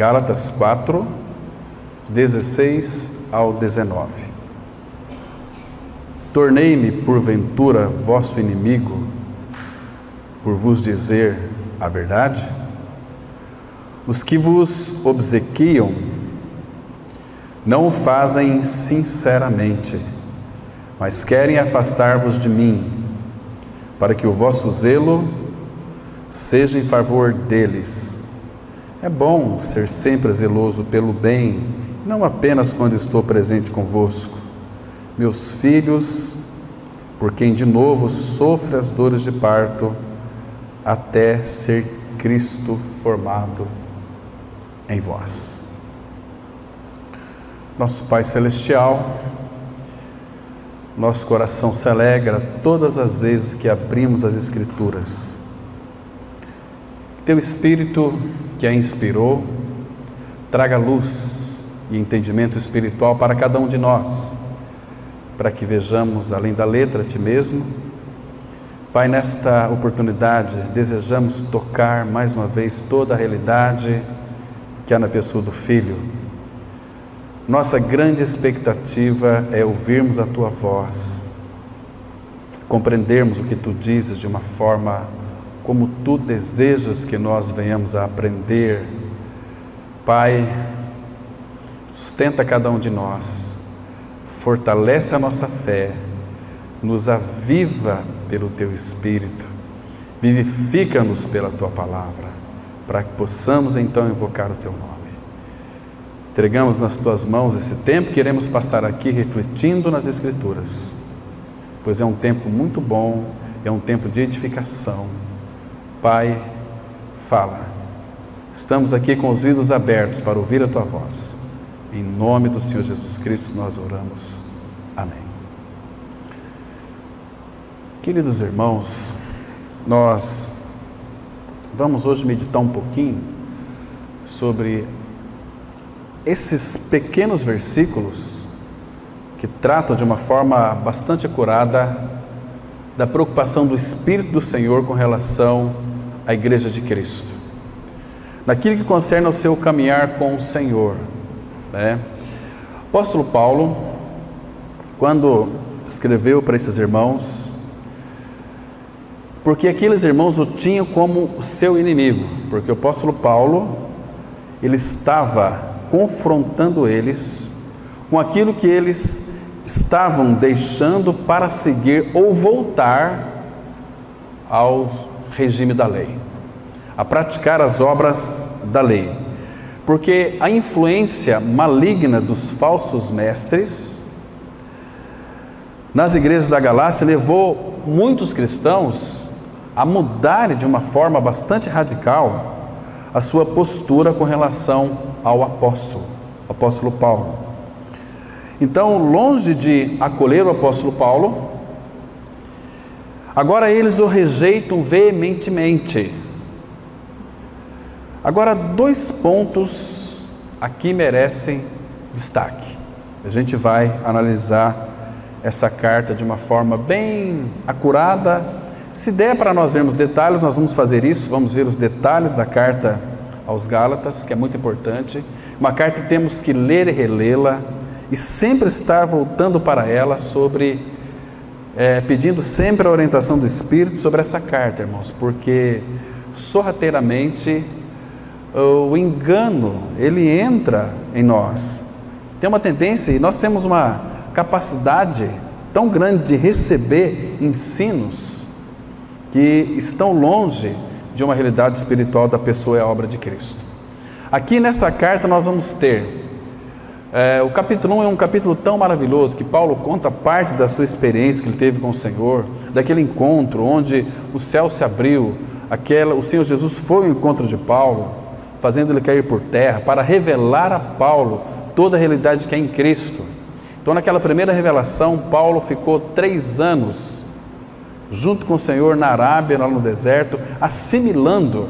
Gálatas 4, 16 ao 19. Tornei-me, porventura, vosso inimigo, por vos dizer a verdade? Os que vos obsequiam não o fazem sinceramente, mas querem afastar-vos de mim, para que o vosso zelo seja em favor deles. É bom ser sempre zeloso pelo bem, não apenas quando estou presente convosco, meus filhos, por quem de novo sofre as dores de parto, até ser Cristo formado em vós. Nosso Pai Celestial, nosso coração se alegra todas as vezes que abrimos as Escrituras. Teu Espírito que a inspirou, traga luz e entendimento espiritual para cada um de nós, para que vejamos além da letra a Ti mesmo. Pai, nesta oportunidade desejamos tocar mais uma vez toda a realidade que há na pessoa do Filho. Nossa grande expectativa é ouvirmos a Tua voz, compreendermos o que Tu dizes de uma forma como Tu desejas que nós venhamos a aprender. Pai, sustenta cada um de nós, fortalece a nossa fé, nos aviva pelo Teu Espírito, vivifica-nos pela Tua Palavra, para que possamos então invocar o Teu nome. Entregamos nas Tuas mãos esse tempo que iremos passar aqui refletindo nas Escrituras, pois é um tempo muito bom, é um tempo de edificação. Pai, fala. Estamos aqui com os ouvidos abertos para ouvir a Tua voz. Em nome do Senhor Jesus Cristo nós oramos. Amém. Queridos irmãos, nós vamos hoje meditar um pouquinho sobre esses pequenos versículos que tratam de uma forma bastante acurada da preocupação do Espírito do Senhor com relação à Igreja de Cristo, naquilo que concerne ao seu caminhar com o Senhor, né? O apóstolo Paulo, quando escreveu para esses irmãos, porque aqueles irmãos o tinham como o seu inimigo, porque o apóstolo Paulo, ele estava confrontando eles com aquilo que eles estavam deixando para seguir ou voltar ao regime da lei, a praticar as obras da lei, porque a influência maligna dos falsos mestres nas igrejas da Galácia levou muitos cristãos a mudarem de uma forma bastante radical a sua postura com relação ao apóstolo Paulo. Então, longe de acolher o apóstolo Paulo, agora eles o rejeitam veementemente. Agora, 2 pontos aqui merecem destaque. A gente vai analisar essa carta de uma forma bem acurada. Se der para nós vermos detalhes, nós vamos fazer isso, vamos ver os detalhes da carta aos Gálatas, que é muito importante. Uma carta que temos que ler e relê-la, e sempre estar voltando para ela pedindo sempre a orientação do Espírito sobre essa carta, irmãos, porque sorrateiramente o engano, ele entra em nós. Tem uma tendência, e nós temos uma capacidade tão grande de receber ensinos que estão longe de uma realidade espiritual da pessoa e a obra de Cristo. Aqui nessa carta nós vamos ter o capítulo 1 é um capítulo tão maravilhoso que Paulo conta parte da sua experiência que ele teve com o Senhor, daquele encontro onde o céu se abriu, o Senhor Jesus foi ao encontro de Paulo, fazendo ele cair por terra, para revelar a Paulo toda a realidade que é em Cristo. Então, naquela primeira revelação, Paulo ficou 3 anos junto com o Senhor na Arábia, lá no deserto, assimilando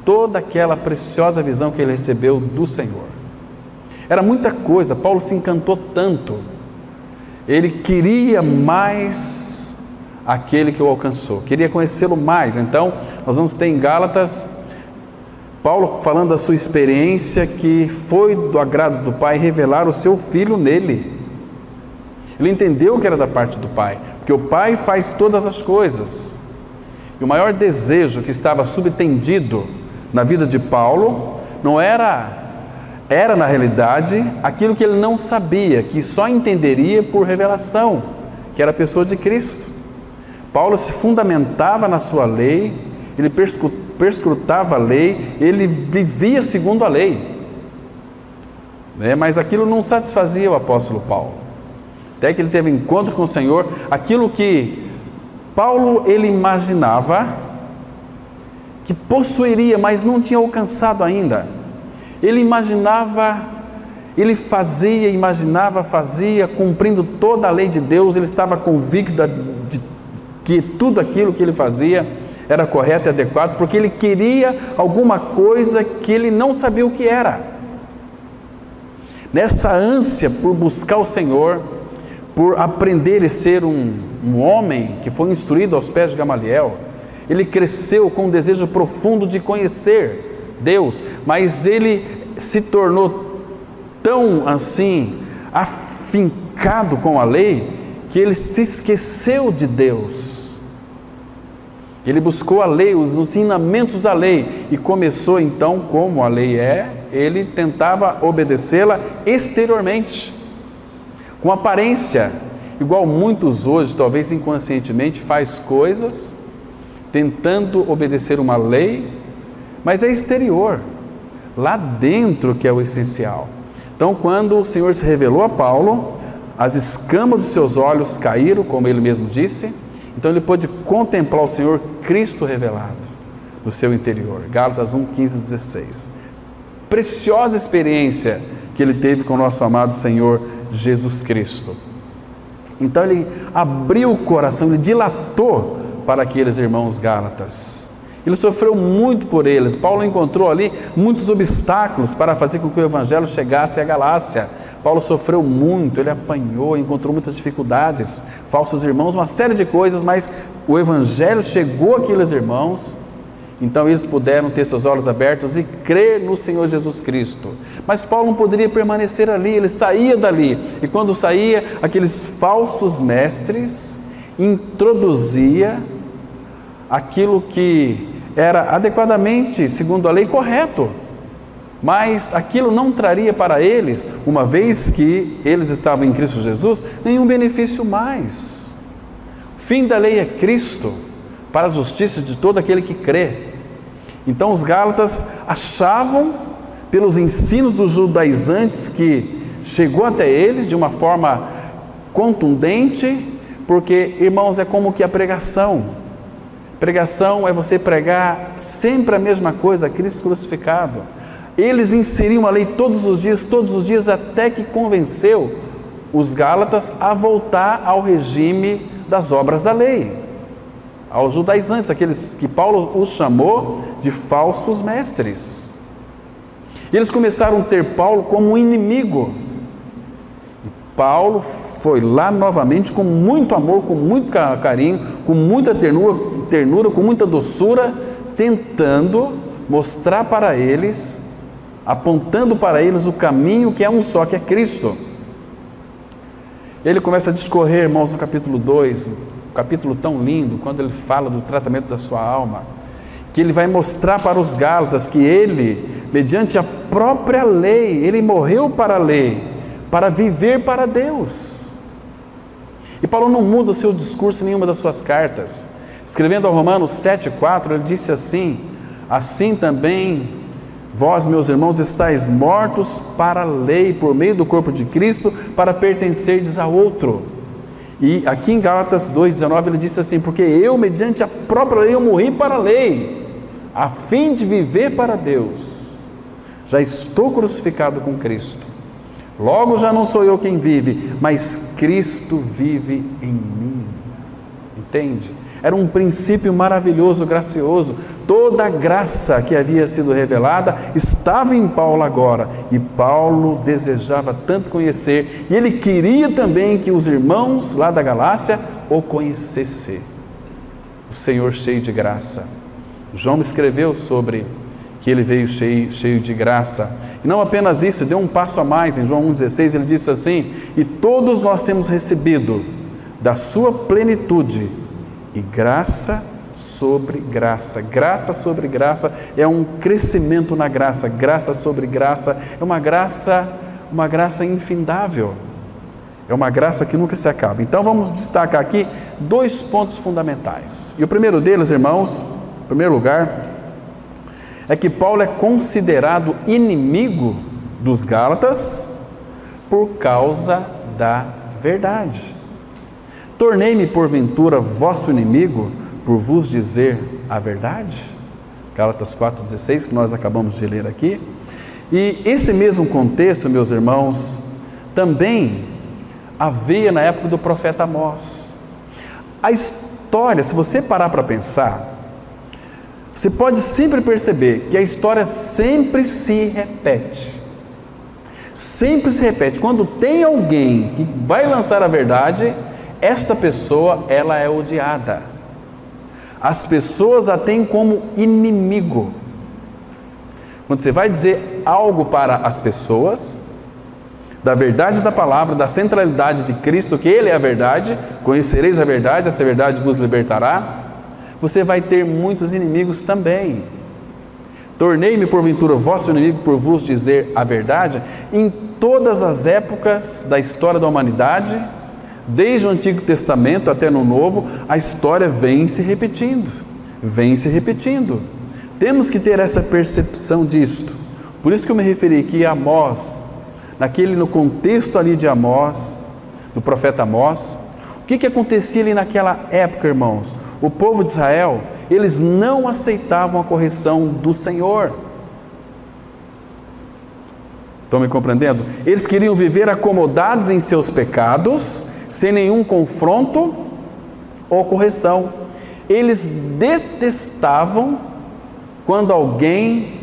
toda aquela preciosa visão que ele recebeu do Senhor. Era muita coisa, Paulo se encantou tanto, ele queria mais aquele que o alcançou, queria conhecê-lo mais. Então, nós vamos ter em Gálatas Paulo falando da sua experiência, que foi do agrado do Pai revelar o seu Filho nele. Ele entendeu que era da parte do Pai, porque o Pai faz todas as coisas. E o maior desejo que estava subtendido na vida de Paulo não era na realidade aquilo que ele não sabia, que só entenderia por revelação, que era a pessoa de Cristo. Paulo se fundamentava na sua lei, ele perscrutava a lei, ele vivia segundo a lei, mas aquilo não satisfazia o apóstolo Paulo, até que ele teve encontro com o Senhor. Aquilo que Paulo ele imaginava que possuiria, mas não tinha alcançado ainda, ele fazia, cumprindo toda a lei de Deus. Ele estava convicto de que tudo aquilo que ele fazia era correto e adequado, porque ele queria alguma coisa que ele não sabia o que era. Nessa ânsia por buscar o Senhor, por aprender e ser um homem que foi instruído aos pés de Gamaliel, ele cresceu com um desejo profundo de conhecer Deus, mas ele se tornou tão assim afincado com a lei, que ele se esqueceu de Deus. Ele buscou a lei, os ensinamentos da lei, e começou então, como a lei ele tentava obedecê-la exteriormente, com aparência, igual muitos hoje, talvez inconscientemente, faz coisas tentando obedecer uma lei, mas é exterior, lá dentro que é o essencial. Então, quando o Senhor se revelou a Paulo, as escamas dos seus olhos caíram, como ele mesmo disse. Então ele pôde contemplar o Senhor Cristo revelado no seu interior. Gálatas 1, 15, 16. Preciosa experiência que ele teve com o nosso amado Senhor Jesus Cristo. Então ele abriu o coração, ele dilatou para aqueles irmãos gálatas. Ele sofreu muito por eles. Paulo encontrou ali muitos obstáculos para fazer com que o Evangelho chegasse à Galácia. Paulo sofreu muito, ele apanhou, encontrou muitas dificuldades, falsos irmãos, uma série de coisas, mas o Evangelho chegou àqueles irmãos, então eles puderam ter seus olhos abertos e crer no Senhor Jesus Cristo. Mas Paulo não poderia permanecer ali, ele saía dali, e quando saía, aqueles falsos mestres introduzia aquilo que era adequadamente, segundo a lei, correto, mas aquilo não traria para eles, uma vez que eles estavam em Cristo Jesus, nenhum benefício mais. O fim da lei é Cristo, para a justiça de todo aquele que crê. Então os gálatas achavam, pelos ensinos dos judaizantes, que chegou até eles de uma forma contundente, porque, irmãos, é como que a pregação. Pregação é você pregar sempre a mesma coisa, Cristo crucificado. Eles inseriam a lei todos os dias, até que convenceu os gálatas a voltar ao regime das obras da lei, aos judaizantes, aqueles que Paulo os chamou de falsos mestres. E eles começaram a ter Paulo como um inimigo. Paulo foi lá novamente com muito amor, com muito carinho, com muita ternura, com muita doçura, tentando mostrar para eles, apontando para eles o caminho que é um só, que é Cristo. Ele começa a discorrer, irmãos, no capítulo 2, um capítulo tão lindo, quando ele fala do tratamento da sua alma, que ele vai mostrar para os gálatas que ele, mediante a própria lei, ele morreu para a lei, para viver para Deus. E Paulo não muda o seu discurso em nenhuma das suas cartas. Escrevendo a Romanos 7,4, ele disse assim: assim também vós, meus irmãos, estáis mortos para a lei, por meio do corpo de Cristo, para pertencerdes a outro. E aqui em Gálatas 2,19 ele disse assim: porque eu, mediante a própria lei, eu morri para a lei, a fim de viver para Deus. Já estou crucificado com Cristo. Logo já não sou eu quem vive, mas Cristo vive em mim. Entende? Era um princípio maravilhoso, gracioso. Toda a graça que havia sido revelada estava em Paulo agora. E Paulo desejava tanto conhecer. E ele queria também que os irmãos lá da Galácia o conhecessem. O Senhor cheio de graça. João escreveu sobre que ele veio cheio de graça. E não apenas isso, deu um passo a mais. Em João 1,16 ele disse assim: e todos nós temos recebido da sua plenitude, e graça sobre graça. Graça sobre graça é um crescimento na graça. Graça sobre graça é uma graça infindável. É uma graça que nunca se acaba. Então vamos destacar aqui 2 pontos fundamentais. E o primeiro deles, irmãos, em primeiro lugar, é que Paulo é considerado inimigo dos Gálatas por causa da verdade. Tornei-me porventura vosso inimigo por vos dizer a verdade? Gálatas 4,16, que nós acabamos de ler aqui. E esse mesmo contexto, meus irmãos, também havia na época do profeta Amós. A história, se você parar para pensar, você pode sempre perceber que a história sempre se repete. Sempre se repete. Quando tem alguém que vai lançar a verdade, essa pessoa, ela é odiada. As pessoas a têm como inimigo. Quando você vai dizer algo para as pessoas, da verdade da palavra, da centralidade de Cristo, que Ele é a verdade, conhecereis a verdade, essa verdade vos libertará, você vai ter muitos inimigos também. Tornei-me porventura vosso inimigo por vos dizer a verdade. Em todas as épocas da história da humanidade, desde o Antigo Testamento até no Novo, a história vem se repetindo, vem se repetindo. Temos que ter essa percepção disto. Por isso que eu me referi aqui a Amós, no contexto ali de Amós, do profeta Amós. O que acontecia ali naquela época, irmãos? O povo de Israel, eles não aceitavam a correção do Senhor. Estão me compreendendo? Eles queriam viver acomodados em seus pecados, sem nenhum confronto ou correção. Eles detestavam quando alguém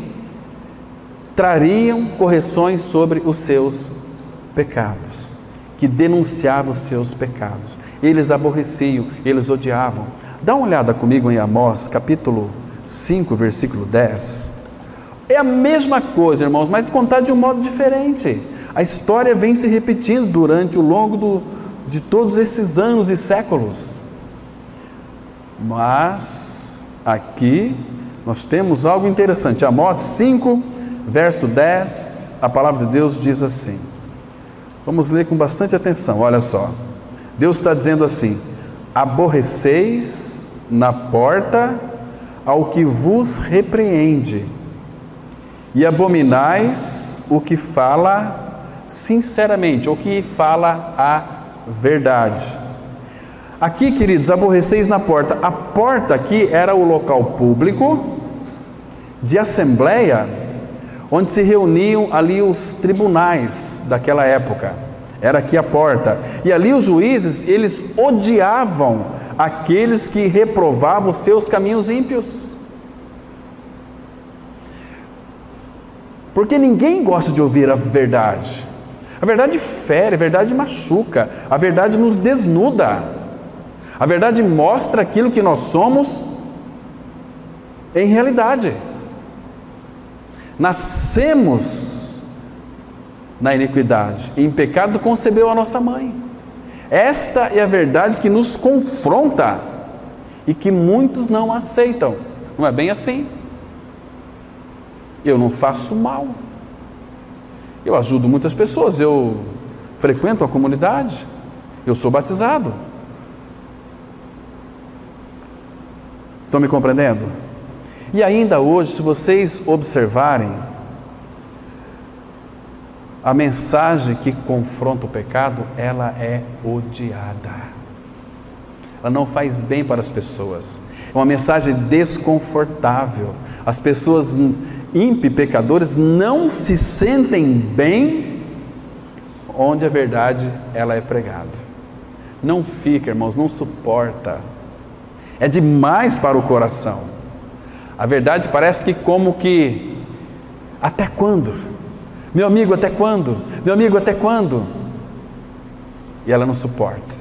trariam correções sobre os seus pecados, que denunciavam os seus pecados. Eles aborreciam, eles odiavam. Dá uma olhada comigo em Amós, capítulo 5, versículo 10. É a mesma coisa, irmãos, mas contada de um modo diferente. A história vem se repetindo durante o longo de todos esses anos e séculos. Mas aqui nós temos algo interessante. Amós 5, verso 10, a palavra de Deus diz assim. Vamos ler com bastante atenção, olha só. Deus está dizendo assim: aborreceis na porta ao que vos repreende, e abominais o que fala sinceramente, ou que fala a verdade. Aqui, queridos, aborreceis na porta. A porta aqui era o local público de assembleia, onde se reuniam ali os tribunais daquela época. Era aqui a porta. E ali os juízes, eles odiavam aqueles que reprovavam os seus caminhos ímpios. Porque ninguém gosta de ouvir a verdade. A verdade fere, a verdade machuca, a verdade nos desnuda. A verdade mostra aquilo que nós somos em realidade. Nascemos na iniquidade, e em pecado concebeu a nossa mãe. Esta é a verdade que nos confronta e que muitos não aceitam. Não é bem assim. Eu não faço mal. Eu ajudo muitas pessoas, eu frequento a comunidade, eu sou batizado. Estão me compreendendo? E ainda hoje, se vocês observarem, a mensagem que confronta o pecado, ela é odiada. Ela não faz bem para as pessoas. É uma mensagem desconfortável. As pessoas ímpias, pecadores, não se sentem bem onde a verdade ela é pregada. Não fica, irmãos, não suporta. É demais para o coração. A verdade parece que como que, até quando? Meu amigo, até quando? Meu amigo, até quando? E ela não suporta.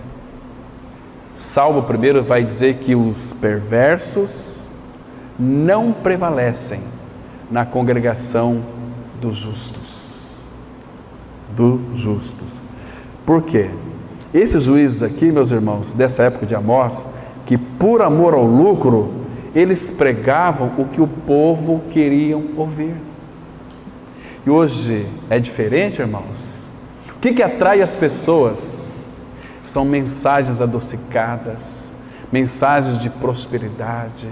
Salmo primeiro vai dizer que os perversos não prevalecem na congregação dos justos. Dos justos. Por quê? Esses juízes aqui, meus irmãos, dessa época de Amós, que por amor ao lucro, eles pregavam o que o povo queria ouvir. E hoje é diferente, irmãos. O que atrai as pessoas? São mensagens adocicadas, mensagens de prosperidade,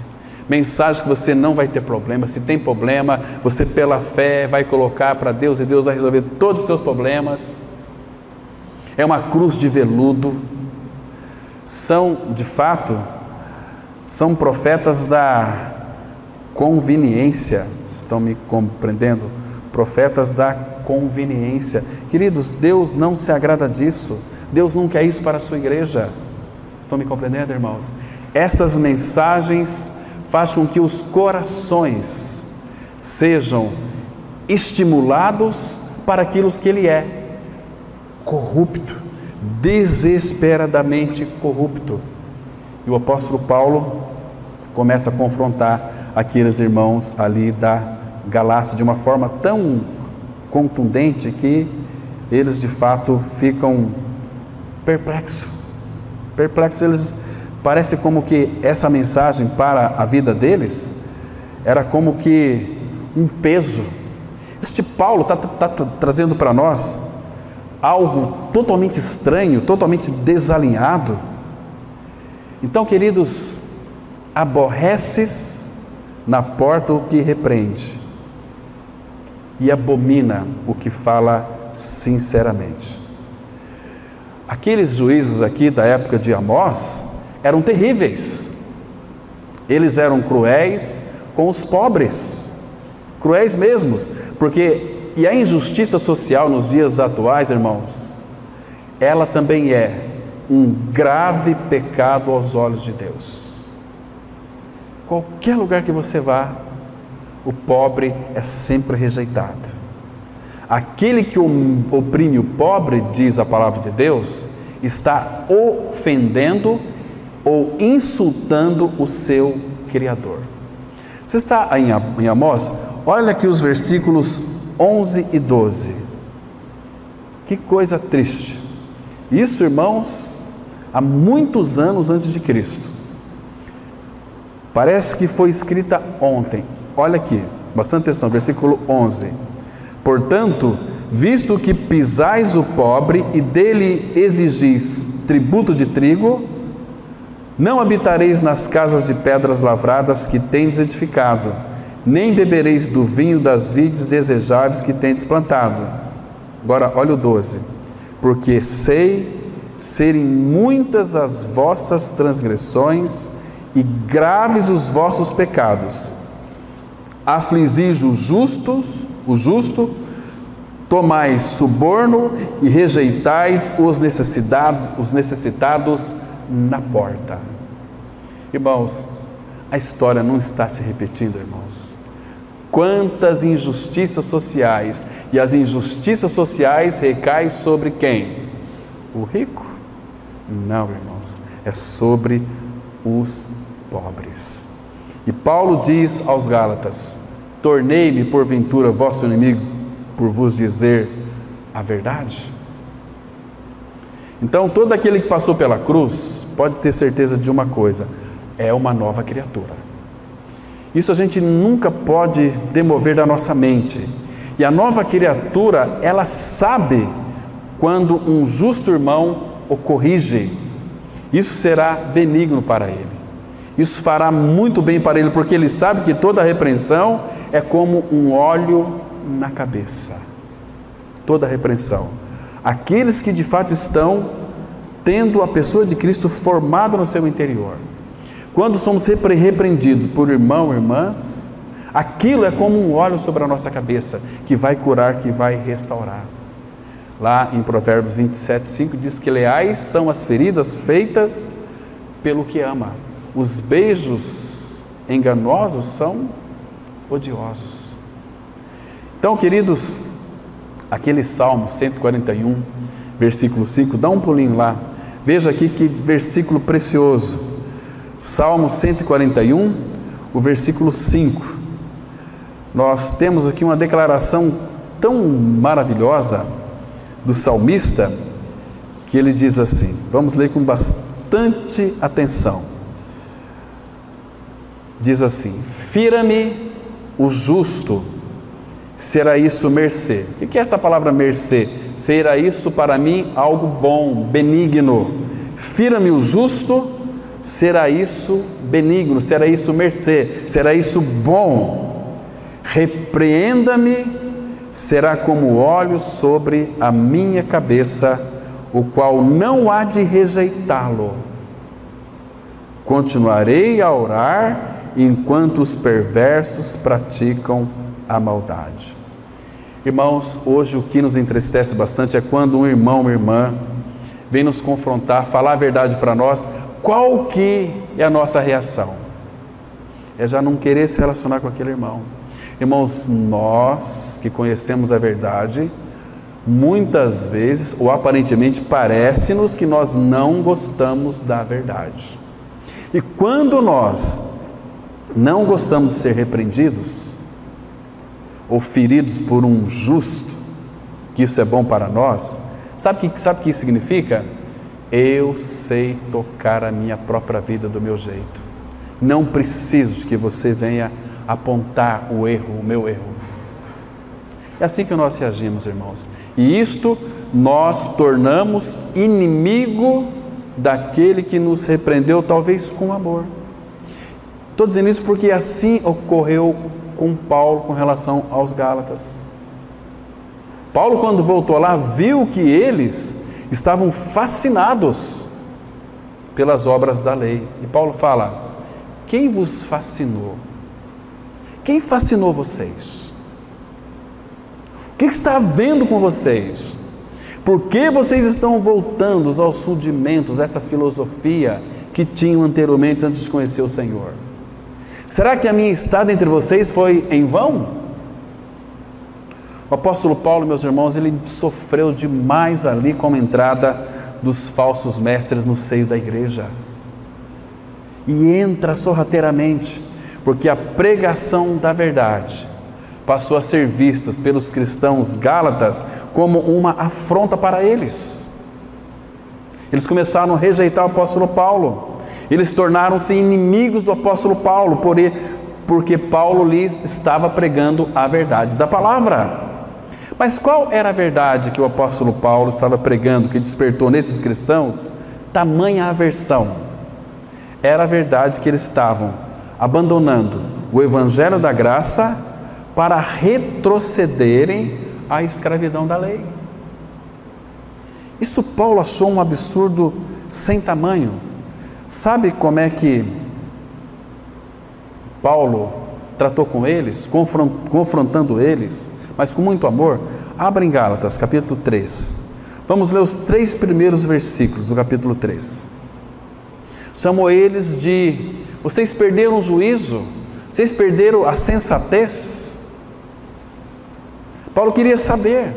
mensagens que você não vai ter problema. Se tem problema, você pela fé vai colocar para Deus e Deus vai resolver todos os seus problemas. É uma cruz de veludo. São, de fato, são profetas da conveniência. Estão me compreendendo? Profetas da conveniência. Queridos, Deus não se agrada disso. Deus não quer isso para a sua igreja. Estão me compreendendo, irmãos? Essas mensagens fazem com que os corações sejam estimulados para aquilo que ele é: corrupto, desesperadamente corrupto. E o apóstolo Paulo começa a confrontar aqueles irmãos ali da Galácia de uma forma tão contundente que eles de fato ficam perplexos. Eles parece como que essa mensagem para a vida deles era como que um peso. Este Paulo está trazendo para nós algo totalmente estranho, totalmente desalinhado. Então, queridos, aborreces na porta o que repreende e abomina o que fala sinceramente. Aqueles juízes aqui da época de Amós eram terríveis. Eles eram cruéis com os pobres, cruéis mesmos, porque a injustiça social nos dias atuais, irmãos, ela também é um grave pecado aos olhos de Deus. Qualquer lugar que você vá, o pobre é sempre rejeitado. Aquele que oprime o pobre, diz a palavra de Deus, está ofendendo ou insultando o seu Criador. Você está em Amós? Olha aqui os versículos 11 e 12. Que coisa triste. Isso, irmãos, há muitos anos antes de Cristo. Parece que foi escrita ontem. Olha aqui, bastante atenção, versículo 11. Portanto, visto que pisais o pobre e dele exigis tributo de trigo, não habitareis nas casas de pedras lavradas que tendes edificado, nem bebereis do vinho das vides desejáveis que tendes plantado. Agora, olha o 12. Porque sei serem muitas as vossas transgressões e graves os vossos pecados. Afligis o justo, tomais suborno e rejeitais os necessitados na porta. Irmãos, a história não está se repetindo, irmãos. Quantas injustiças sociais, e as injustiças sociais recaem sobre quem? O rico? Não, irmãos, é sobre os pobres. E Paulo diz aos Gálatas: tornei-me porventura vosso inimigo por vos dizer a verdade? Então, todo aquele que passou pela cruz pode ter certeza de uma coisa: é uma nova criatura. Isso a gente nunca pode demover da nossa mente. E a nova criatura, ela sabe quando um justo irmão o corrige. Isso será benigno para ele. Isso fará muito bem para ele, porque ele sabe que toda repreensão é como um óleo na cabeça. Toda repreensão. Aqueles que de fato estão tendo a pessoa de Cristo formada no seu interior. Quando somos repreendidos por irmão e irmãs, aquilo é como um óleo sobre a nossa cabeça, que vai curar, que vai restaurar. Lá em Provérbios 27:5 diz que leais são as feridas feitas pelo que ama. Os beijos enganosos são odiosos. Então, queridos, aquele Salmo 141, versículo 5, dá um pulinho lá. Veja aqui que versículo precioso. Salmo 141, o versículo 5. nós temos aqui uma declaração tão maravilhosa do salmista, que ele diz assim, vamos ler com bastante atenção. Diz assim: fira-me o justo, será isso mercê. O que é essa palavra mercê? Será isso para mim algo bom, benigno. Fira-me o justo, será isso benigno, será isso mercê, será isso bom. Repreenda-me, será como óleo sobre a minha cabeça, o qual não há de rejeitá-lo. Continuarei a orar enquanto os perversos praticam a maldade. Irmãos, hoje o que nos entristece bastante é quando um irmão, uma irmã, vem nos confrontar, falar a verdade para nós. Qual que é a nossa reação? É já não querer se relacionar com aquele irmão. Irmãos, nós que conhecemos a verdade, muitas vezes, ou aparentemente parece-nos que nós não gostamos da verdade. E quando nós não gostamos de ser repreendidos ou feridos por um justo, que isso é bom para nós, sabe o que isso significa? Eu sei tocar a minha própria vida do meu jeito. Não preciso de que você venha apontar o erro, o meu erro. É assim que nós reagimos, irmãos. E isto nós tornamos inimigo daquele que nos repreendeu, talvez com amor. Estou dizendo isso porque assim ocorreu com Paulo com relação aos Gálatas. Paulo, quando voltou lá, viu que eles estavam fascinados pelas obras da lei. E Paulo fala: quem vos fascinou? Quem fascinou vocês? O que está havendo com vocês? Por que vocês estão voltando aos rudimentos, essa filosofia que tinham anteriormente antes de conhecer o Senhor? Será que a minha estada entre vocês foi em vão? O apóstolo Paulo, meus irmãos, ele sofreu demais ali com a entrada dos falsos mestres no seio da igreja. E entra sorrateiramente, porque a pregação da verdade passou a ser vista pelos cristãos gálatas como uma afronta para eles. Eles começaram a rejeitar o apóstolo Paulo. Eles tornaram-se inimigos do apóstolo Paulo, porque Paulo lhes estava pregando a verdade da palavra. Mas qual era a verdade que o apóstolo Paulo estava pregando, que despertou nesses cristãos tamanha aversão? Era a verdade que eles estavam abandonando o evangelho da graça para retrocederem à escravidão da lei. Isso Paulo achou um absurdo sem tamanho. Sabe como é que Paulo tratou com eles, confrontando eles, mas com muito amor? Abra em Gálatas, capítulo 3. Vamos ler os 3 primeiros versículos do capítulo 3. Chamou eles de: vocês perderam o juízo, vocês perderam a sensatez. Paulo queria saber.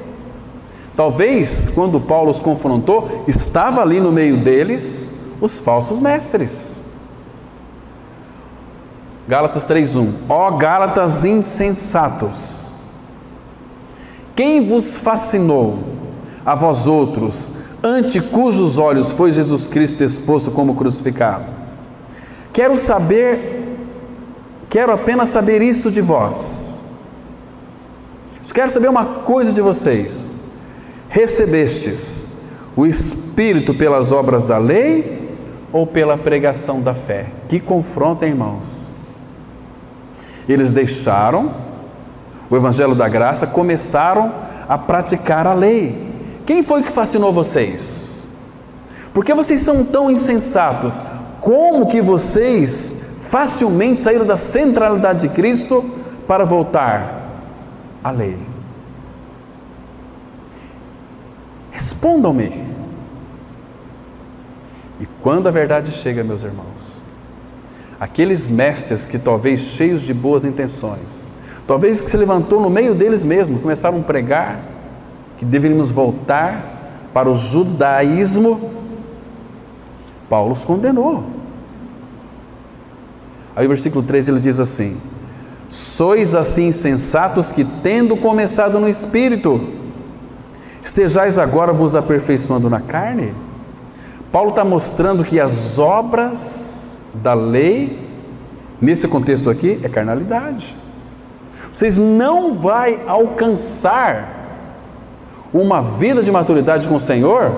Talvez, quando Paulo os confrontou, estava ali no meio deles os falsos mestres. Gálatas 3:1. Ó Gálatas insensatos, quem vos fascinou a vós outros, ante cujos olhos foi Jesus Cristo exposto como crucificado? Quero apenas saber isso de vós. Quero saber uma coisa de vocês: recebestes o Espírito pelas obras da lei ou pela pregação da fé? Que confronto, irmãos! Eles deixaram o evangelho da graça, começaram a praticar a lei. Quem foi que fascinou vocês? Por que vocês são tão insensatos? Como que vocês facilmente saíram da centralidade de Cristo para voltar à lei? Respondam-me. E quando a verdade chega, meus irmãos, aqueles mestres que talvez cheios de boas intenções, talvez que se levantou no meio deles mesmos, começaram a pregar que deveríamos voltar para o judaísmo, Paulo os condenou. Aí o versículo 13 ele diz assim: Sois assim insensatos que, tendo começado no Espírito, estejais agora vos aperfeiçoando na carne? Paulo está mostrando que as obras da lei, nesse contexto aqui, é carnalidade. Vocês não vão alcançar uma vida de maturidade com o Senhor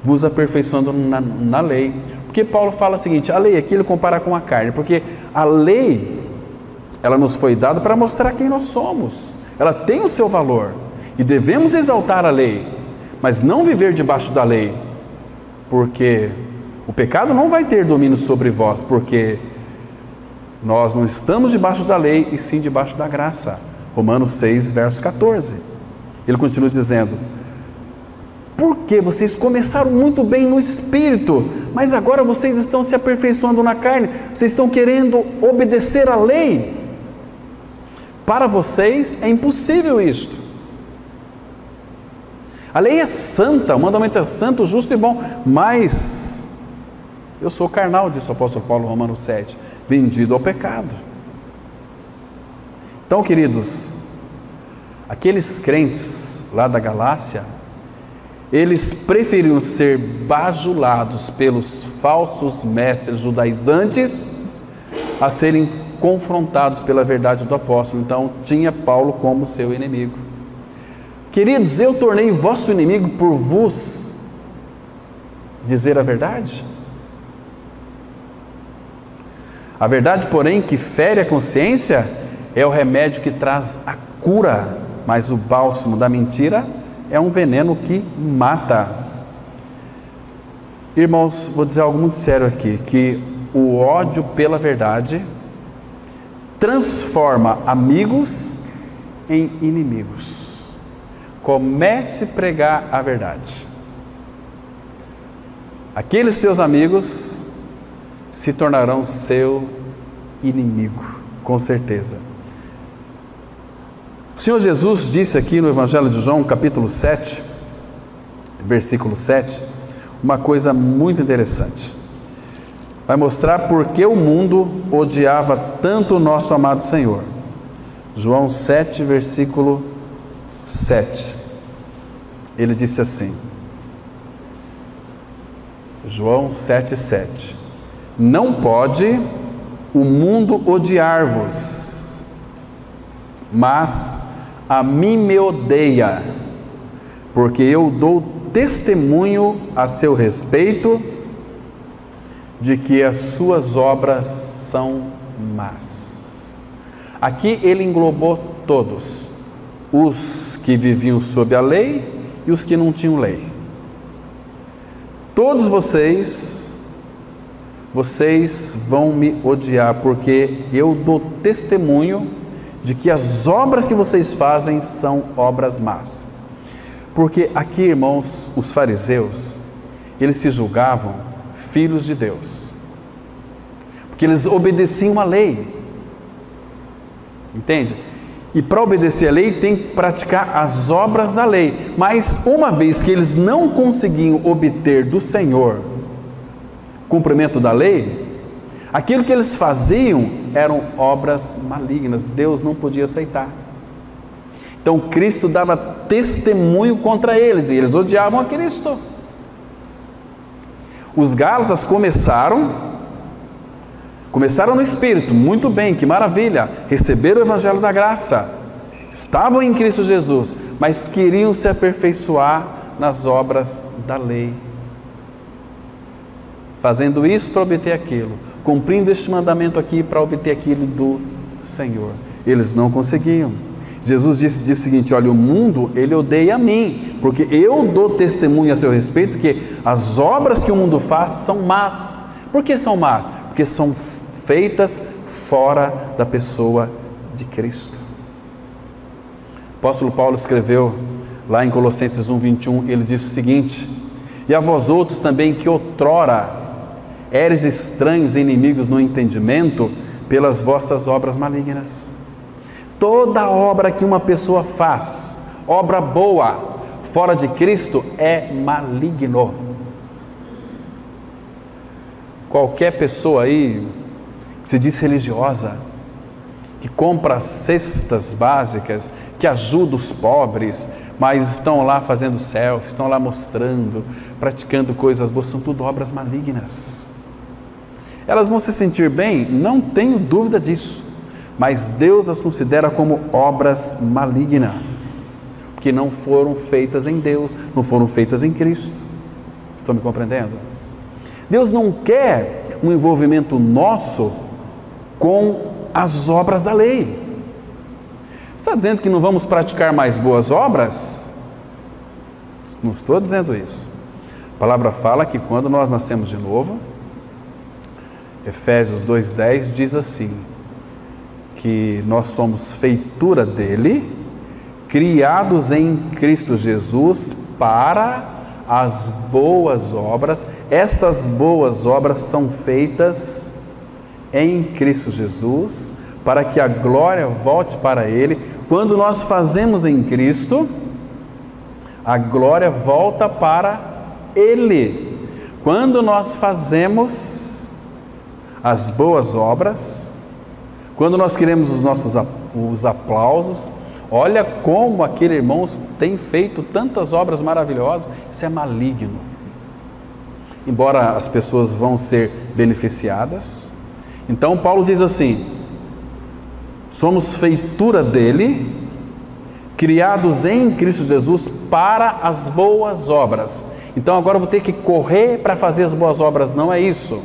vos aperfeiçoando na lei. Porque Paulo fala o seguinte, a lei aqui ele compara com a carne, porque a lei, ela nos foi dada para mostrar quem nós somos, ela tem o seu valor, e devemos exaltar a lei, mas não viver debaixo da lei, porque o pecado não vai ter domínio sobre vós, porque nós não estamos debaixo da lei, e sim debaixo da graça. Romanos 6, verso 14. Ele continua dizendo, porque vocês começaram muito bem no Espírito, mas agora vocês estão se aperfeiçoando na carne, vocês estão querendo obedecer à lei. Para vocês é impossível isto. A lei é santa, o mandamento é santo, justo e bom, mas eu sou carnal, disse o apóstolo Paulo, Romanos 7, vendido ao pecado. Então, queridos, aqueles crentes lá da Galácia, eles preferiam ser bajulados pelos falsos mestres judaizantes a serem confrontados pela verdade do apóstolo. Então, tinha Paulo como seu inimigo. Queridos, eu tornei vosso inimigo por vos dizer a verdade? A verdade, porém, que fere a consciência, é o remédio que traz a cura, mas o bálsamo da mentira é um veneno que mata. Irmãos, vou dizer algo muito sério aqui, que o ódio pela verdade transforma amigos em inimigos. Comece a pregar a verdade. Aqueles teus amigos se tornarão seu inimigo, com certeza. O Senhor Jesus disse aqui no Evangelho de João, capítulo 7, versículo 7, uma coisa muito interessante. Vai mostrar por que o mundo odiava tanto o nosso amado Senhor. João 7, versículo 7. Ele disse assim, João 7, 7. Não pode o mundo odiar-vos, mas a mim me odeia, porque eu dou testemunho a seu respeito de que as suas obras são más. Aqui ele englobou todos, os que viviam sob a lei e os que não tinham lei. Todos vocês vão me odiar, porque eu dou testemunho de que as obras que vocês fazem são obras más. Porque aqui, irmãos, os fariseus, eles se julgavam filhos de Deus, porque eles obedeciam à lei, entende? E para obedecer à lei tem que praticar as obras da lei, mas uma vez que eles não conseguiam obter do Senhor cumprimento da lei, aquilo que eles faziam eram obras malignas, Deus não podia aceitar. Então Cristo dava testemunho contra eles, e eles odiavam a Cristo. Os Gálatas começaram no Espírito, muito bem, que maravilha, receberam o Evangelho da Graça, estavam em Cristo Jesus, mas queriam se aperfeiçoar nas obras da lei, fazendo isso para obter aquilo, cumprindo este mandamento aqui para obter aquilo do Senhor. Eles não conseguiam. Jesus disse o seguinte, olha, o mundo ele odeia a mim, porque eu dou testemunho a seu respeito que as obras que o mundo faz são más. Por que são más? Porque são feitas fora da pessoa de Cristo. O apóstolo Paulo escreveu lá em Colossenses 1:21, ele disse o seguinte, e a vós outros também que outrora eres estranhos e inimigos no entendimento pelas vossas obras malignas. Toda obra que uma pessoa faz, obra boa, fora de Cristo, é maligno. Qualquer pessoa aí que se diz religiosa que compra cestas básicas, que ajuda os pobres, mas estão lá fazendo selfie, estão lá mostrando, praticando coisas boas, são tudo obras malignas. Elas vão se sentir bem? Não tenho dúvida disso, mas Deus as considera como obras malignas, porque não foram feitas em Deus, não foram feitas em Cristo. Estão me compreendendo? Deus não quer um envolvimento nosso com as obras da lei. Está dizendo que não vamos praticar mais boas obras? Não estou dizendo isso. A palavra fala que quando nós nascemos de novo, Efésios 2:10 diz assim, que nós somos feitura dele, criados em Cristo Jesus para as boas obras. Essas boas obras são feitas em Cristo Jesus, para que a glória volte para Ele. Quando nós fazemos em Cristo, a glória volta para Ele. Quando nós fazemos as boas obras, quando nós queremos os aplausos, olha como aquele irmão tem feito tantas obras maravilhosas, isso é maligno. Embora as pessoas vão ser beneficiadas, então Paulo diz assim, somos feitura dele, criados em Cristo Jesus para as boas obras. Então agora eu vou ter que correr para fazer as boas obras, não é isso.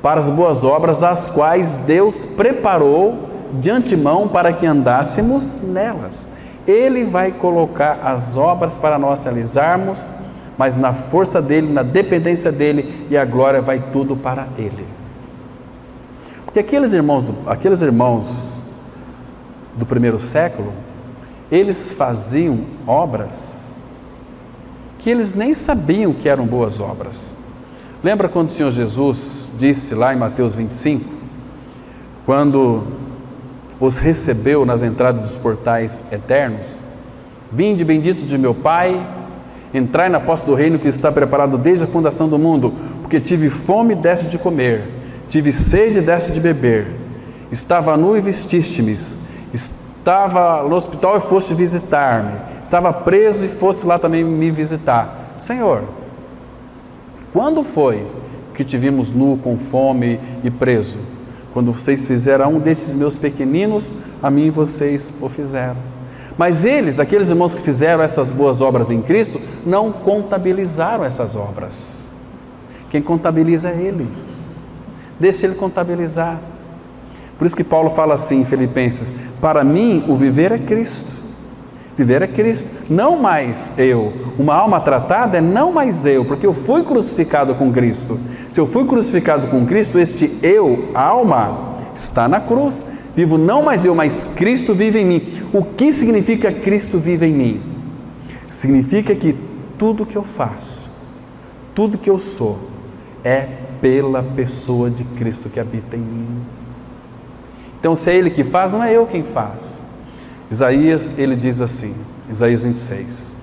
Para as boas obras, as quais Deus preparou de antemão para que andássemos nelas. Ele vai colocar as obras para nós realizarmos, mas na força dele, na dependência dele, e a glória vai tudo para ele. Porque aqueles irmãos do primeiro século, eles faziam obras que eles nem sabiam que eram boas obras. Lembra quando o Senhor Jesus disse lá em Mateus 25, quando os recebeu nas entradas dos portais eternos, vinde bendito de meu Pai, entrai na posse do reino que está preparado desde a fundação do mundo, porque tive fome e deste de comer, tive sede e deste de beber, estava nu e vestiste-me, estava no hospital e foste visitar-me, estava preso e foste lá também me visitar. Senhor, quando foi que te vimos nu, com fome e preso? Quando vocês fizeram a um desses meus pequeninos, a mim vocês o fizeram. Mas eles, aqueles irmãos que fizeram essas boas obras em Cristo, não contabilizaram essas obras. Quem contabiliza é Ele. Deixa Ele contabilizar. Por isso que Paulo fala assim em Filipenses, para mim o viver é Cristo. Viver é Cristo, não mais eu. Uma alma tratada é não mais eu, porque eu fui crucificado com Cristo. Se eu fui crucificado com Cristo, este eu, alma, está na cruz. Vivo não mais eu, mas Cristo vive em mim. O que significa Cristo vive em mim? Significa que tudo que eu faço, tudo que eu sou, é pela pessoa de Cristo que habita em mim. Então, se é Ele que faz, não é eu quem faz. Isaías, ele diz assim, Isaías 26,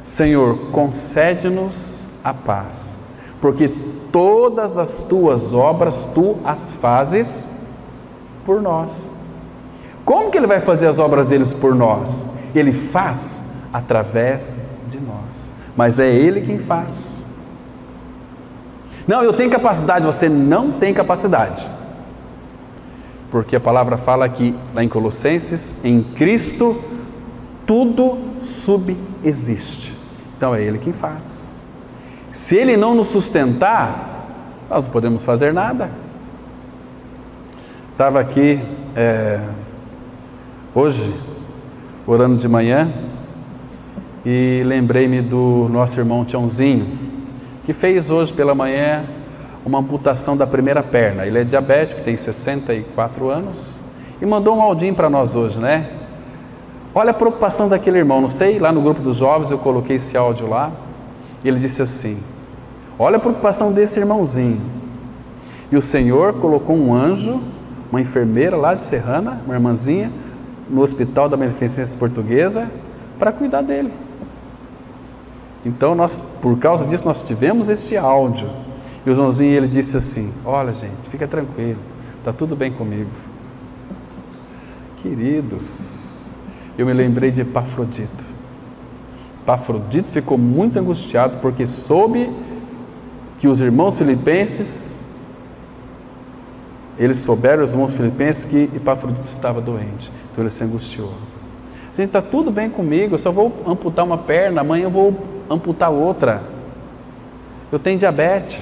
Senhor, concede-nos a paz, porque todas as tuas obras, tu as fazes por nós. Como que Ele vai fazer as obras deles por nós? Ele faz através de nós, mas é Ele quem faz. Não, eu tenho capacidade, você não tem capacidade. Porque a palavra fala aqui, lá em Colossenses, em Cristo, tudo subexiste. Então é Ele quem faz. Se Ele não nos sustentar, nós não podemos fazer nada. Estava aqui, hoje, orando de manhã, e lembrei-me do nosso irmão Tiãozinho, que fez hoje pela manhã uma amputação da primeira perna. Ele é diabético, tem 64 anos e mandou um áudio para nós hoje, né? Olha a preocupação daquele irmão, não sei, lá no grupo dos jovens eu coloquei esse áudio lá, e ele disse assim, olha a preocupação desse irmãozinho. E o Senhor colocou um anjo, uma enfermeira lá de Serrana, uma irmãzinha, no hospital da Beneficência Portuguesa, para cuidar dele. Então, por causa disso, nós tivemos este áudio. E o Joãozinho, ele disse assim, olha gente, fica tranquilo, está tudo bem comigo. Queridos, eu me lembrei de Epafrodito. Epafrodito ficou muito angustiado porque soube que os irmãos filipenses, os irmãos filipenses, que Epafrodito estava doente. Então ele se angustiou. Gente, está tudo bem comigo, eu só vou amputar uma perna, amanhã eu vou amputar outra. Eu tenho diabetes,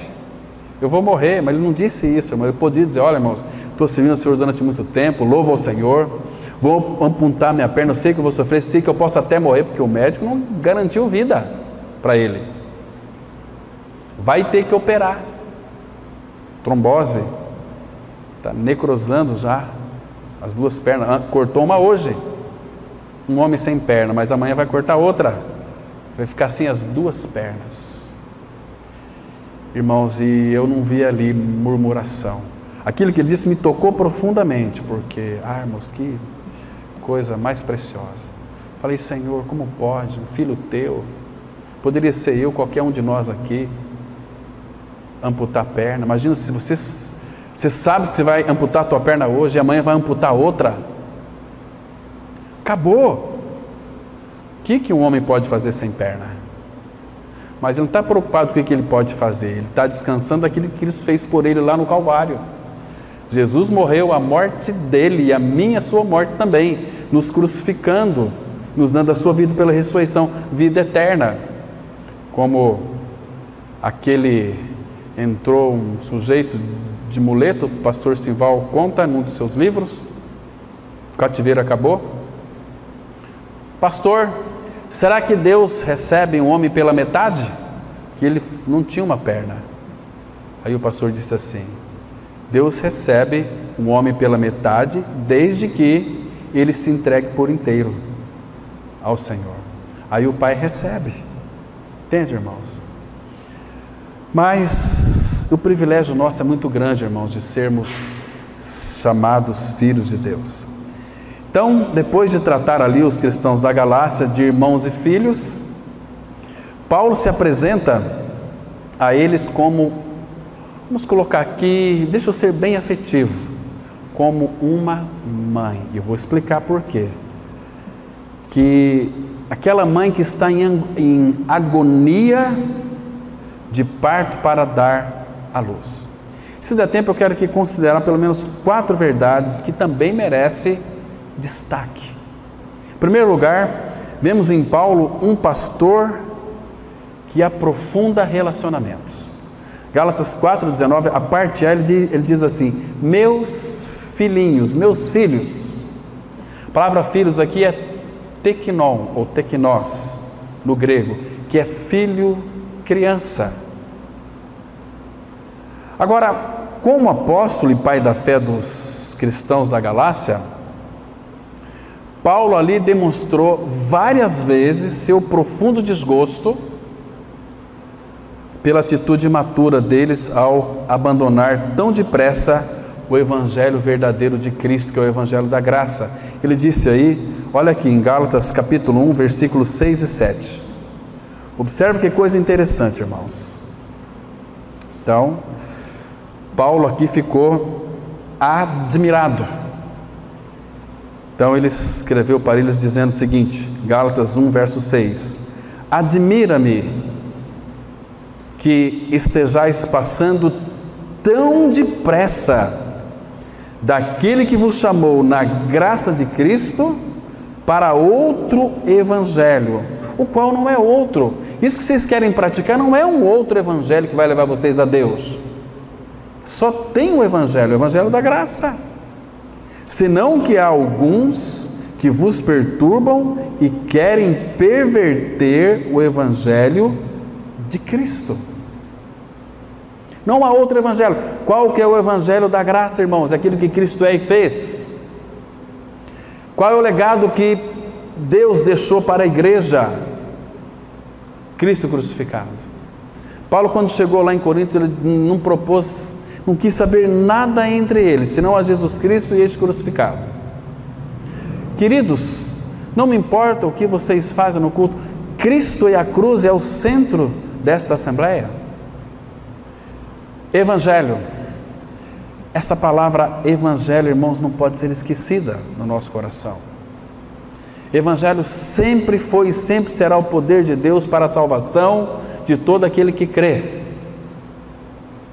eu vou morrer. Mas ele não disse isso, mas ele podia dizer: olha, irmãos, estou servindo o Senhor durante muito tempo, louvo ao Senhor, vou amputar minha perna, eu sei que eu vou sofrer, sei que eu posso até morrer, porque o médico não garantiu vida para ele. Vai ter que operar. Trombose, está necrosando já as duas pernas, cortou uma hoje, um homem sem perna, mas amanhã vai cortar outra, vai ficar assim as duas pernas. Irmãos, e eu não vi ali murmuração. Aquilo que ele disse me tocou profundamente, porque, irmãos, que coisa mais preciosa. Falei: Senhor, como pode, um filho teu, poderia ser eu, qualquer um de nós aqui, amputar a perna. Imagina se você sabe que você vai amputar a tua perna hoje e amanhã vai amputar outra. Acabou. O que um homem pode fazer sem perna? Mas ele não está preocupado com o que ele pode fazer, ele está descansando daquilo que Cristo fez por ele lá no Calvário. Jesus morreu a morte dele e a minha, a sua morte também, nos crucificando, nos dando a sua vida pela ressurreição, vida eterna. Como entrou um sujeito de muleta, o pastor Simval conta num dos seus livros, o cativeiro acabou. Pastor, será que Deus recebe um homem pela metade? Que ele não tinha uma perna. Aí o pastor disse assim: Deus recebe um homem pela metade, desde que ele se entregue por inteiro ao Senhor. Aí o Pai recebe. Entende, irmãos? Mas o privilégio nosso é muito grande, irmãos, de sermos chamados filhos de Deus. Então, depois de tratar ali os cristãos da Galácia de irmãos e filhos, Paulo se apresenta a eles como, vamos colocar aqui, deixa eu ser bem afetivo, como uma mãe. E eu vou explicar por quê. Que aquela mãe que está em agonia de parto para dar à luz. Se der tempo, eu quero aqui considerar pelo menos 4 verdades que também merecem destaque. Em primeiro lugar, vemos em Paulo um pastor que aprofunda relacionamentos. Gálatas 4,19, a parte A, ele diz assim: meus filhinhos, meus filhos. A palavra filhos aqui é teknon ou teknós no grego, que é filho, criança. Agora, como apóstolo e pai da fé dos cristãos da Galácia, Paulo ali demonstrou várias vezes seu profundo desgosto pela atitude imatura deles ao abandonar tão depressa o evangelho verdadeiro de Cristo, que é o evangelho da graça. Ele disse aí, olha aqui em Gálatas capítulo 1, versículos 6 e 7. Observe que coisa interessante, irmãos. Então, Paulo aqui ficou admirado. Então ele escreveu para eles dizendo o seguinte, Gálatas 1, verso 6: admira-me que estejais passando tão depressa daquele que vos chamou na graça de Cristo para outro evangelho, o qual não é outro. Isso que vocês querem praticar não é um outro evangelho que vai levar vocês a Deus. Só tem um evangelho, o evangelho da graça. Senão que há alguns que vos perturbam e querem perverter o evangelho de Cristo. Não há outro evangelho. Qual que é o evangelho da graça, irmãos? Aquilo que Cristo é e fez. Qual é o legado que Deus deixou para a igreja? Cristo crucificado. Paulo, quando chegou lá em Corinto, ele não quis saber nada entre eles, senão a Jesus Cristo e este crucificado. Queridos, não me importa o que vocês fazem no culto, Cristo e a cruz é o centro desta assembleia. Evangelho. Essa palavra evangelho, irmãos, não pode ser esquecida no nosso coração. Evangelho sempre foi e sempre será o poder de Deus para a salvação de todo aquele que crê.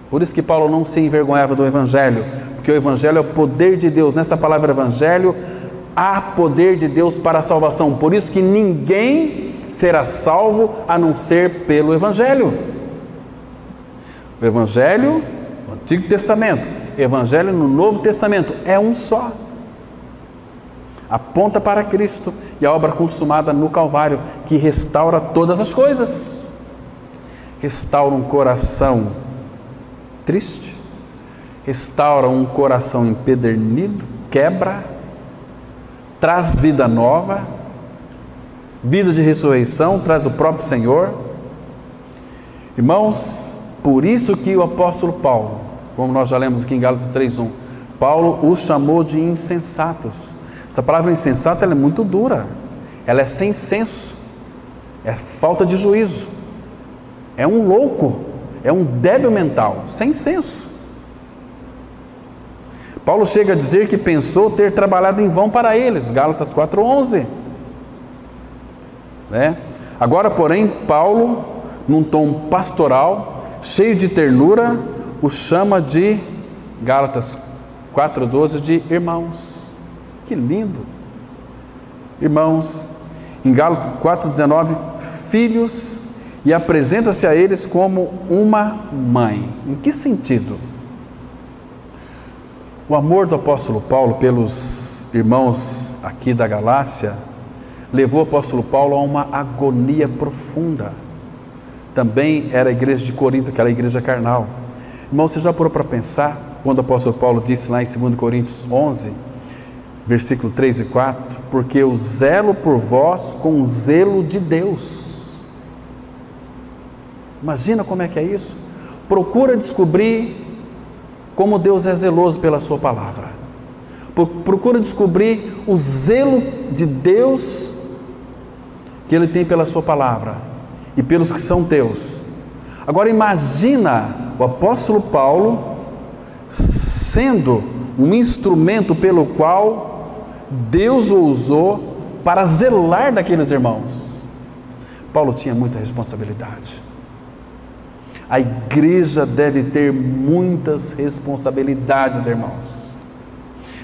Por isso que Paulo não se envergonhava do evangelho, porque o evangelho é o poder de Deus. Nessa palavra evangelho há poder de Deus para a salvação. Por isso que ninguém será salvo a não ser pelo evangelho. O evangelho no Antigo Testamento, evangelho no Novo Testamento é um só. Aponta para Cristo e a obra consumada no Calvário, que restaura todas as coisas. Restaura um coração triste, restaura um coração empedernido, quebra, traz vida nova, vida de ressurreição, traz o próprio Senhor. Irmãos, por isso que o apóstolo Paulo, como nós já lemos aqui em Gálatas 3:1, Paulo os chamou de insensatos. Essa palavra insensata, ela é muito dura, ela é sem senso, é falta de juízo, é um louco, é um débil mental, sem senso. Paulo chega a dizer que pensou ter trabalhado em vão para eles, Gálatas 4:11. Agora, porém, Paulo, num tom pastoral, cheio de ternura, o chama de, Gálatas 4:12, de irmãos. Que lindo! Irmãos, em Gálatas 4:19, filhos, e apresenta-se a eles como uma mãe. Em que sentido? O amor do apóstolo Paulo pelos irmãos aqui da Galácia levou o apóstolo Paulo a uma agonia profunda. Também era a igreja de Corinto, aquela igreja carnal. Irmão, você já parou para pensar quando o apóstolo Paulo disse lá em 2 Coríntios 11, versículo 3 e 4, porque eu zelo por vós com o zelo de Deus. Imagina como é que é isso? Procura descobrir como Deus é zeloso pela sua palavra. Procura descobrir o zelo de Deus que Ele tem pela sua palavra e pelos que são teus. Agora imagina o apóstolo Paulo sendo um instrumento pelo qual Deus o usou para zelar daqueles irmãos. Paulo tinha muita responsabilidade. A igreja deve ter muitas responsabilidades, irmãos.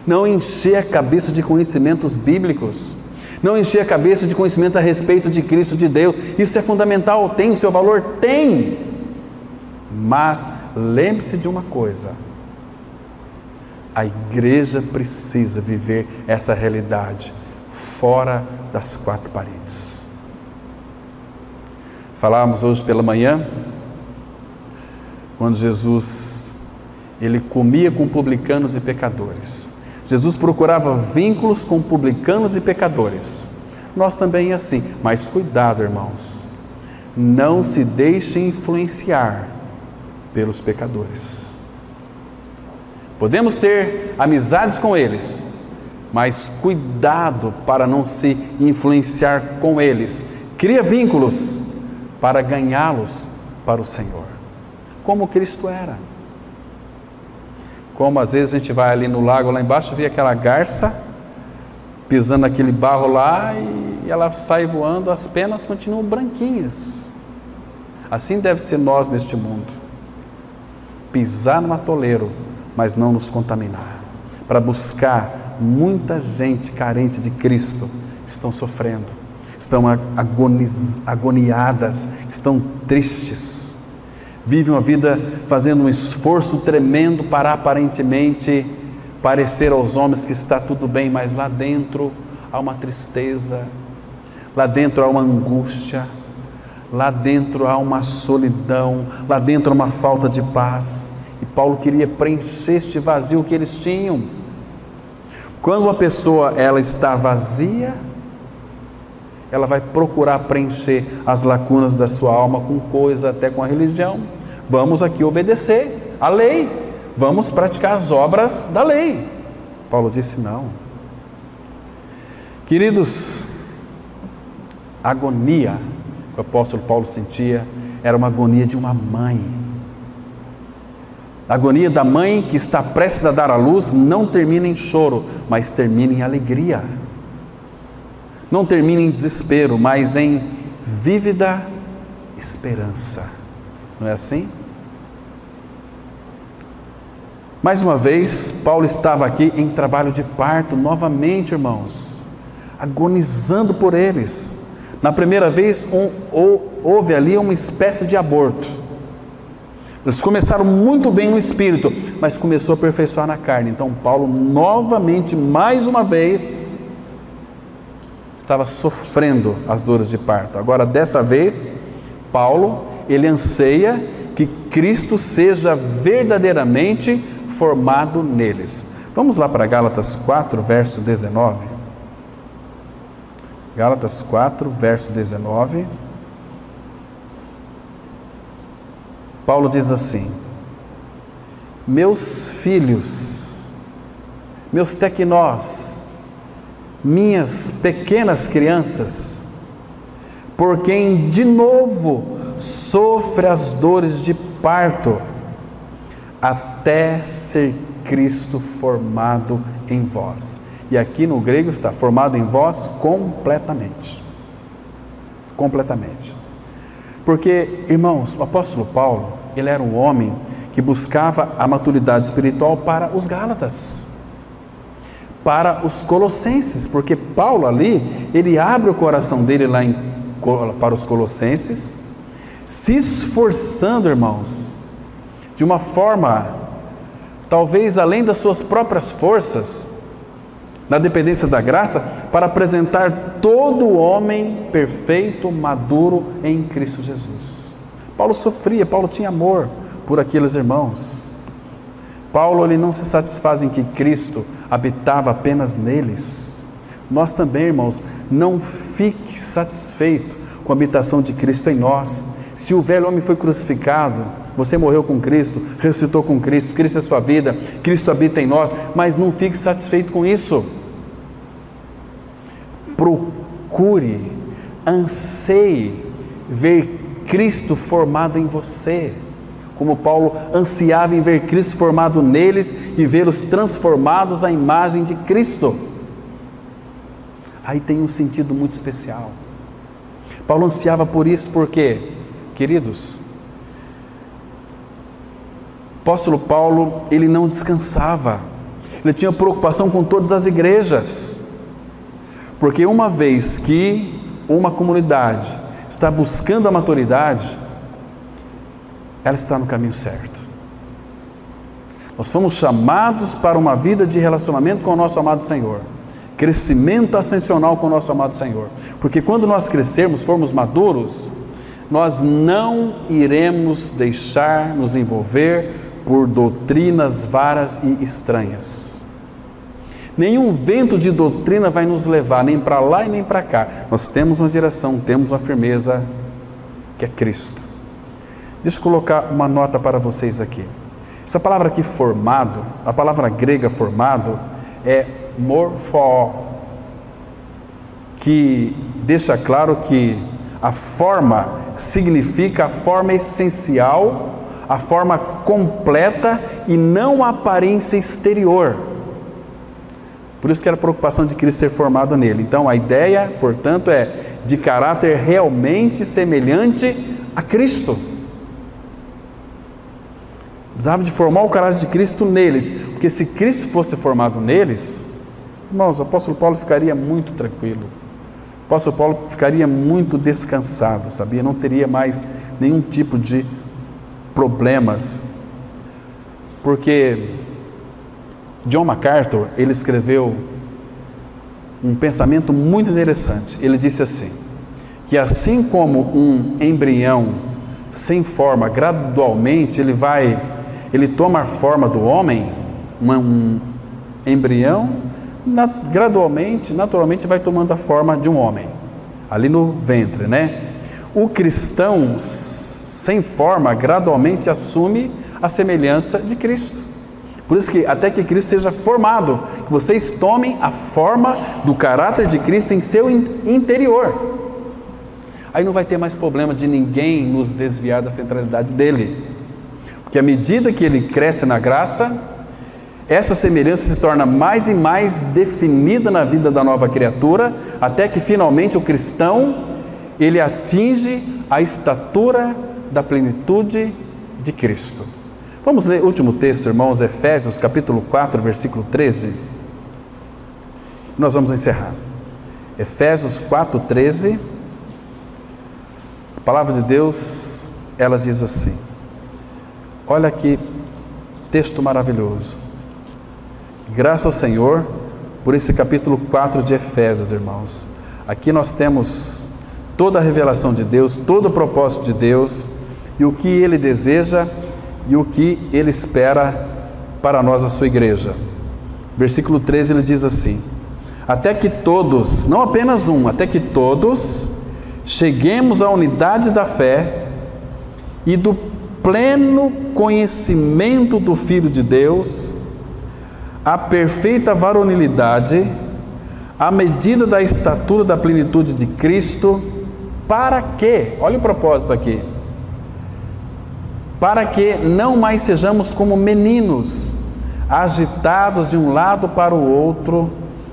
Não encher a cabeça de conhecimentos bíblicos, não encher a cabeça de conhecimentos a respeito de Cristo, de Deus. Isso é fundamental, tem o seu valor? Tem! Mas lembre-se de uma coisa: a igreja precisa viver essa realidade fora das quatro paredes. Falávamos hoje pela manhã, quando Jesus, Ele comia com publicanos e pecadores. Jesus procurava vínculos com publicanos e pecadores. Nós também é assim, mas cuidado, irmãos, não se deixe influenciar pelos pecadores. Podemos ter amizades com eles, mas cuidado para não se influenciar com eles. Cria vínculos para ganhá-los para o Senhor, como Cristo era. Como às vezes a gente vai ali no lago, lá embaixo, vê aquela garça pisando naquele barro lá e ela sai voando, as penas continuam branquinhas. Assim deve ser nós neste mundo. Pisar no atoleiro, mas não nos contaminar. Para buscar, muita gente carente de Cristo estão sofrendo, estão agoniadas, estão tristes. Vivem uma vida fazendo um esforço tremendo para aparentemente parecer aos homens que está tudo bem, mas lá dentro há uma tristeza, lá dentro há uma angústia, lá dentro há uma solidão, lá dentro há uma falta de paz. E Paulo queria preencher este vazio que eles tinham. Quando uma pessoa ela está vazia, ela vai procurar preencher as lacunas da sua alma com coisa, até com a religião. Vamos aqui obedecer à lei, vamos praticar as obras da lei. Paulo disse não. Queridos, a agonia que o apóstolo Paulo sentia era uma agonia de uma mãe. A agonia da mãe que está prestes a dar à luz não termina em choro, mas termina em alegria. Não termina em desespero, mas em vívida esperança. Não é assim? Mais uma vez, Paulo estava aqui em trabalho de parto, novamente, irmãos, agonizando por eles. Na primeira vez, houve ali uma espécie de aborto. Eles começaram muito bem no espírito, mas começou a aperfeiçoar na carne. Então Paulo novamente, mais uma vez, estava sofrendo as dores de parto. Agora dessa vez, Paulo, ele anseia que Cristo seja verdadeiramente formado neles. Vamos lá para Gálatas 4, verso 19. Gálatas 4, verso 19. Paulo diz assim: meus filhos, meus teknós, minhas pequenas crianças, por quem de novo sofre as dores de parto, até ser Cristo formado em vós. E aqui no grego está formado em vós completamente. Completamente. Porque, irmãos, o apóstolo Paulo, ele era um homem que buscava a maturidade espiritual para os Gálatas, para os Colossenses, porque Paulo ali, ele abre o coração dele lá para os Colossenses, se esforçando, irmãos, de uma forma, talvez além das suas próprias forças, na dependência da graça, para apresentar todo o homem perfeito, maduro em Cristo Jesus. Paulo sofria, Paulo tinha amor por aqueles irmãos. Paulo, ele não se satisfaz em que Cristo habitava apenas neles. Nós também, irmãos, não fique satisfeito com a habitação de Cristo em nós. Se o velho homem foi crucificado, você morreu com Cristo, ressuscitou com Cristo, Cristo é sua vida, Cristo habita em nós, mas não fique satisfeito com isso. Procure, anseie ver Cristo formado em você, como Paulo ansiava em ver Cristo formado neles e vê-los transformados à imagem de Cristo. Aí tem um sentido muito especial. Paulo ansiava por isso porque, queridos, o apóstolo Paulo, ele não descansava, ele tinha preocupação com todas as igrejas, porque uma vez que uma comunidade está buscando a maturidade, ela está no caminho certo. Nós fomos chamados para uma vida de relacionamento com o nosso amado Senhor, crescimento ascensional com o nosso amado Senhor, porque quando nós crescermos, formos maduros, nós não iremos deixar nos envolver por doutrinas varas e estranhas. Nenhum vento de doutrina vai nos levar nem para lá e nem para cá. Nós temos uma direção, temos uma firmeza, que é Cristo. Deixa eu colocar uma nota para vocês aqui. Essa palavra aqui, formado, a palavra grega formado é morphó, que deixa claro que a forma significa a forma essencial, a forma completa e não a aparência exterior. Por isso que era a preocupação de Cristo ser formado nele. Então a ideia, portanto, é de caráter realmente semelhante a Cristo. Precisava de formar o caráter de Cristo neles, porque se Cristo fosse formado neles, irmãos, o apóstolo Paulo ficaria muito tranquilo. O apóstolo Paulo ficaria muito descansado, sabia? Não teria mais nenhum tipo de problemas, porque John MacArthur, ele escreveu um pensamento muito interessante. Ele disse assim, que assim como um embrião sem forma, gradualmente ele toma a forma do homem, um embrião, gradualmente, naturalmente vai tomando a forma de um homem, ali no ventre, né? O cristão sem forma, gradualmente assume a semelhança de Cristo. Por isso que até que Cristo seja formado, que vocês tomem a forma do caráter de Cristo em seu interior. Aí não vai ter mais problema de ninguém nos desviar da centralidade dele. que à medida que ele cresce na graça, essa semelhança se torna mais e mais definida na vida da nova criatura, até que finalmente o cristão, ele atinge a estatura da plenitude de Cristo. Vamos ler o último texto, irmãos, Efésios capítulo 4, versículo 13. Nós vamos encerrar. Efésios 4, 13. A palavra de Deus, ela diz assim. Olha que texto maravilhoso. Graças ao Senhor por esse capítulo 4 de Efésios, irmãos. Aqui nós temos toda a revelação de Deus, todo o propósito de Deus e o que Ele deseja e o que Ele espera para nós, a sua igreja. Versículo 13, ele diz assim: até que todos, não apenas um, até que todos cheguemos à unidade da fé e do pleno conhecimento do Filho de Deus, à perfeita varonilidade, à medida da estatura da plenitude de Cristo, para que, olha o propósito aqui, para que não mais sejamos como meninos, agitados de um lado para o outro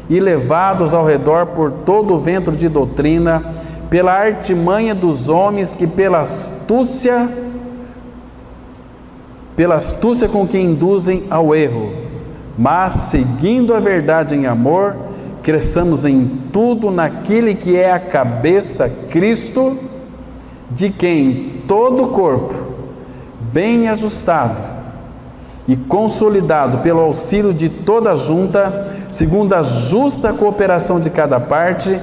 e levados ao redor por todo o vento de doutrina, pela artimanha dos homens que pela astúcia com que induzem ao erro, mas seguindo a verdade em amor, cresçamos em tudo naquele que é a cabeça, Cristo, de quem todo o corpo, bem ajustado e consolidado pelo auxílio de toda a junta, segundo a justa cooperação de cada parte,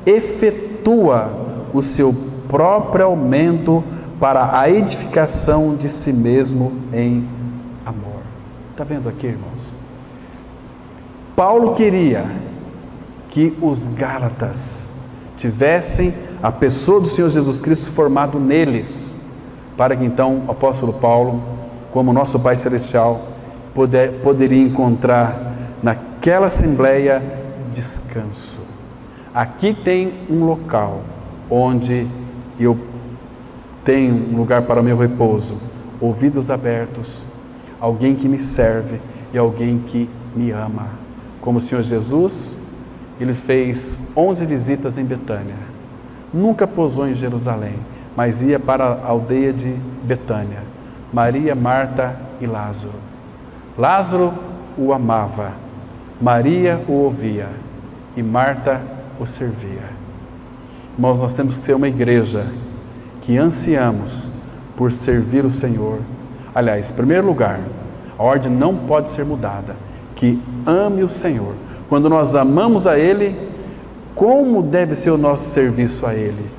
efetua o seu próprio aumento para a edificação de si mesmo em amor. Está vendo aqui, irmãos? Paulo queria que os Gálatas tivessem a pessoa do Senhor Jesus Cristo formado neles, para que então o apóstolo Paulo, como nosso Pai Celestial, poderia encontrar naquela assembleia descanso. Aqui tem um local onde eu tenho um lugar para o meu repouso, ouvidos abertos, alguém que me serve e alguém que me ama. Como o Senhor Jesus, ele fez 11 visitas em Betânia, nunca pousou em Jerusalém, mas ia para a aldeia de Betânia, Maria, Marta e Lázaro. Lázaro o amava, Maria o ouvia e Marta o servia. Irmãos, nós temos que ser uma igreja que ansiamos por servir o Senhor. Aliás, em primeiro lugar, a ordem não pode ser mudada, que ame o Senhor. Quando nós amamos a Ele, como deve ser o nosso serviço a Ele?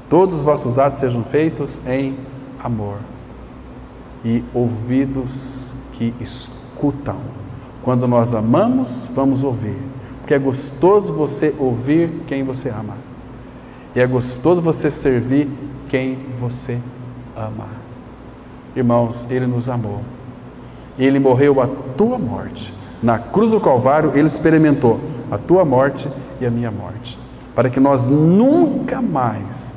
Todos os vossos atos sejam feitos em amor e ouvidos que escutam. Quando nós amamos, vamos ouvir, porque é gostoso você ouvir quem você ama, e é gostoso você servir quem você ama. Irmãos, Ele nos amou, Ele morreu a tua morte, na cruz do Calvário Ele experimentou a tua morte e a minha morte, para que nós nunca mais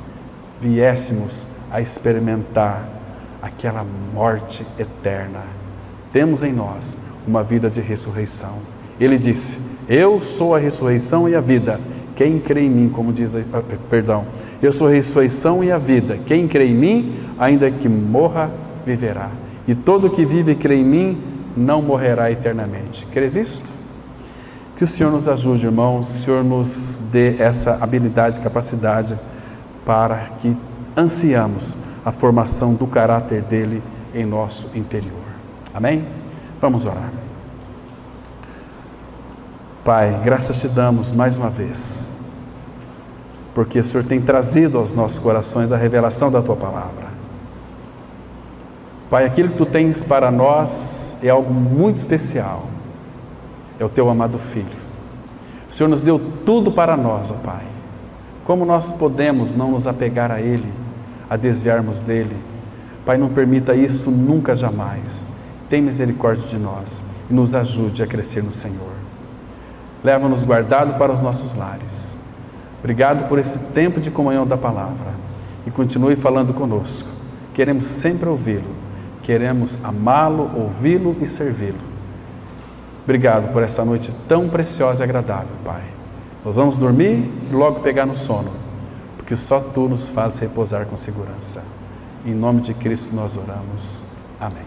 viéssemos a experimentar aquela morte eterna. Temos em nós uma vida de ressurreição. Ele disse: eu sou a ressurreição e a vida, quem crê em mim, como diz, eu sou a ressurreição e a vida, quem crê em mim, ainda que morra, viverá, e todo que vive e crê em mim, não morrerá eternamente. Crês isto? Que o Senhor nos ajude, irmãos, que o Senhor nos dê essa habilidade, capacidade, para que ansiamos a formação do caráter dele em nosso interior. Amém? Vamos orar. Pai, graças te damos mais uma vez, porque o Senhor tem trazido aos nossos corações a revelação da tua palavra. Pai, aquilo que tu tens para nós é algo muito especial, é o teu amado Filho. O Senhor nos deu tudo para nós, ó Pai. Como nós podemos não nos apegar a Ele, a desviarmos dEle? Pai, não permita isso nunca, jamais. Tem misericórdia de nós e nos ajude a crescer no Senhor. Leva-nos guardado para os nossos lares. Obrigado por esse tempo de comunhão da palavra e continue falando conosco. Queremos sempre ouvi-lo. queremos amá-lo, ouvi-lo e servi-lo. Obrigado por essa noite tão preciosa e agradável, Pai. Nós vamos dormir e logo pegar no sono, porque só Tu nos fazes repousar com segurança. Em nome de Cristo nós oramos. Amém.